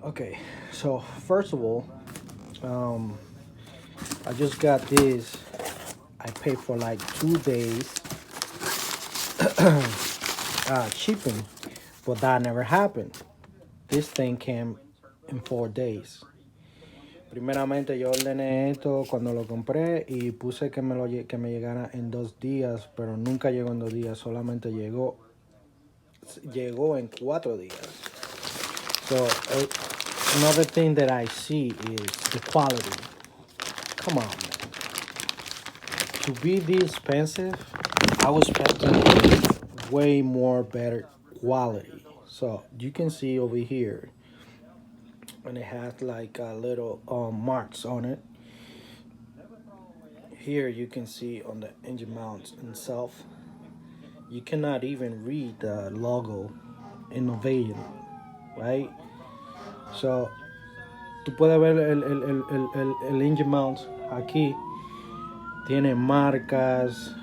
Okay, so first of all, um, I just got this. I paid for like 2 days shipping, but that never happened. This thing came in 4 days. Primeramente yo ordené esto cuando lo compré y puse que me llegara en 2 días, pero nunca llegó en 2 días, solamente llegó en 4 días. So another thing that I see is the quality. Come on, man. To be this expensive, I was expecting way more better quality. So you can see over here, and it has like a little marks on it. Here you can see on the engine mount itself, you cannot even read the logo innovation, right? So tú puedes ver el engine mount aquí, tiene marcas,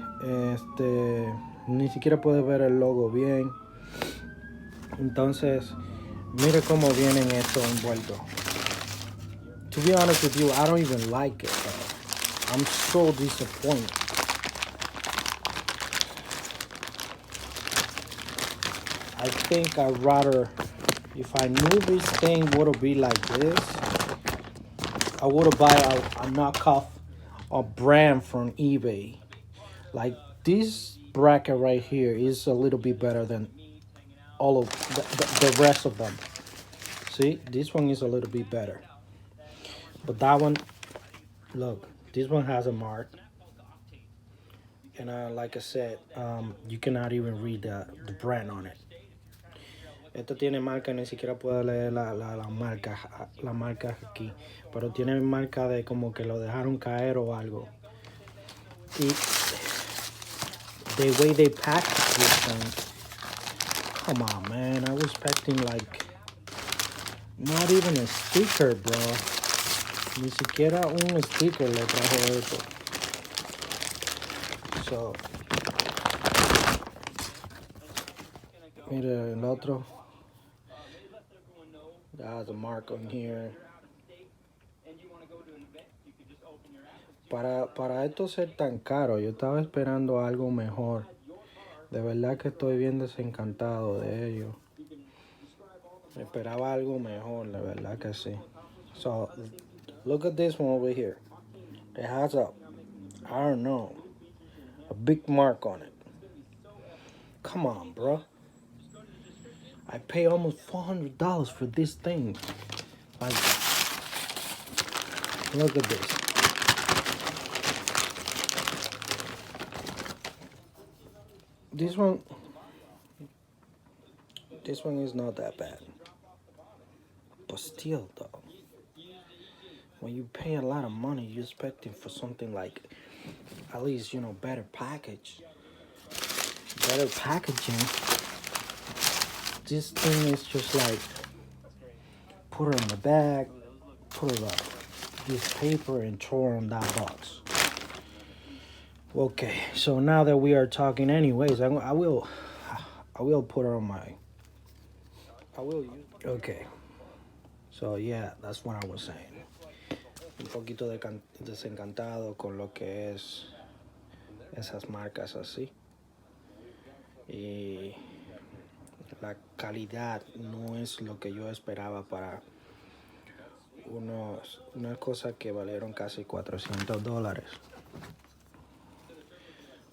ni siquiera puedes ver el logo bien. Entonces, mire cómo vienen estos envueltos. To be honest with you, I don't even like it, bro. I'm so disappointed. I think I'd rather, if I knew this thing would be like this, I would have buy a knockoff, a brand from eBay. Like this bracket right here is a little bit better than all of the rest of them. See, this one is a little bit better, but that one, look, this one has a mark, and like I said, you cannot even read the brand on it. Esto tiene marca, ni siquiera puedo leer la marca aquí, pero tiene marca de como que lo dejaron caer o algo. Y the way they package this thing, come on, man, I was expecting like not even a sticker, bro. Ni siquiera un sticker le trajo esto. So, mira el otro. There's a mark on here. Para esto ser tan caro, yo estaba esperando algo mejor. De verdad que estoy bien desencantado de ello. Esperaba algo mejor, de verdad que sí. So, look at this one over here. It has I don't know, a big mark on it. Come on, bro. I pay almost $400 for this thing. Like, look at this. This one, this one is not that bad. But still, though, when you pay a lot of money, you're expecting for something like, at least, better better packaging. This thing is just like, put it in the bag, put it up, this paper, and throw it on that box. Okay, so now that we are talking, anyways, I will put it on my. I will use. Okay, so yeah, that's what I was saying. Un poquito desencantado con lo que es esas marcas así. Y la calidad no es lo que yo esperaba para unas cosas que valieron casi $400.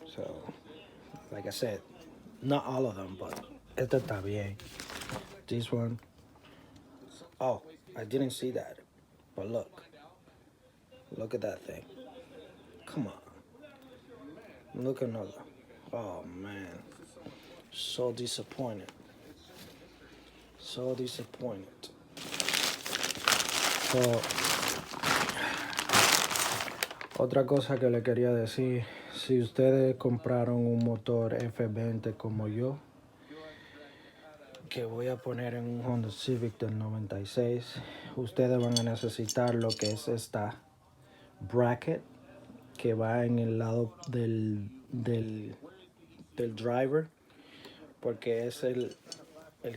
So, like I said, not all of them, but este está bien. This one, oh, I didn't see that, but look at that thing. Come on, look another. Oh man, so disappointed. So disappointed. So, otra cosa que le quería decir, si ustedes compraron un motor F20 como yo, que voy a poner en un Honda Civic del 96, ustedes van a necesitar lo que es esta bracket que va en el lado del driver, porque es el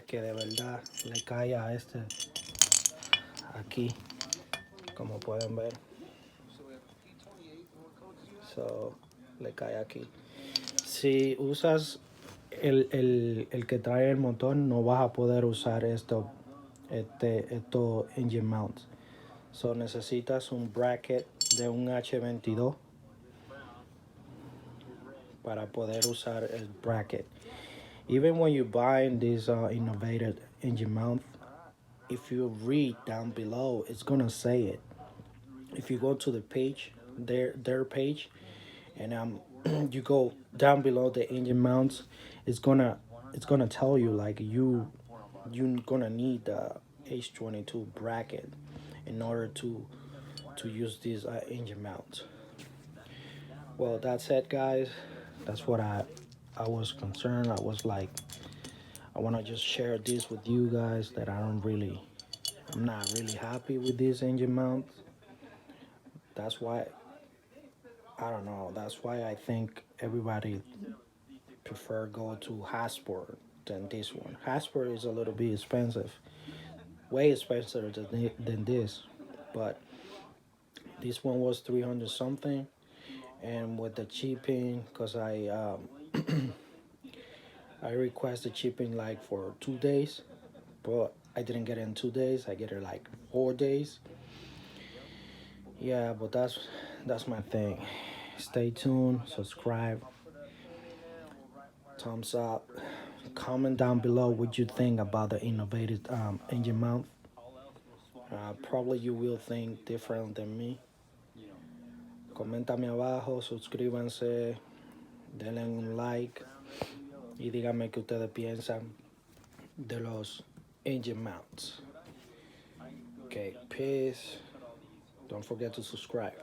que de verdad le cae a este aquí, como pueden ver. So, le cae aquí. Si usas el que trae el motor, no vas a poder usar estos engine mounts. So necesitas un bracket de un H22 para poder usar el bracket. Even when you buy this innovative engine mount, if you read down below, it's gonna say it. If you go to the page, their page, and you go down below the engine mounts, it's gonna tell you like you're gonna need the H22 bracket in order to use these engine mounts. Well, that's it, guys. That's what I was concerned. I was like, I want to just share this with you guys that I'm not really happy with these engine mounts. That's why I don't know. That's why I think everybody prefer go to Hasport than this one. Hasport is a little bit expensive, way expensive than this, but this one was 300 something, and with the shipping, cause I requested shipping like for 2 days, but I didn't get it in 2 days. I get it like 4 days. Yeah, but that's my thing. Stay tuned, subscribe, thumbs up, comment down below what you think about the innovative engine mount. Probably you will think different than me. Coméntame abajo, suscríbanse, denle un like y díganme qué ustedes piensan de los engine mounts. Okay, peace. Don't forget to subscribe.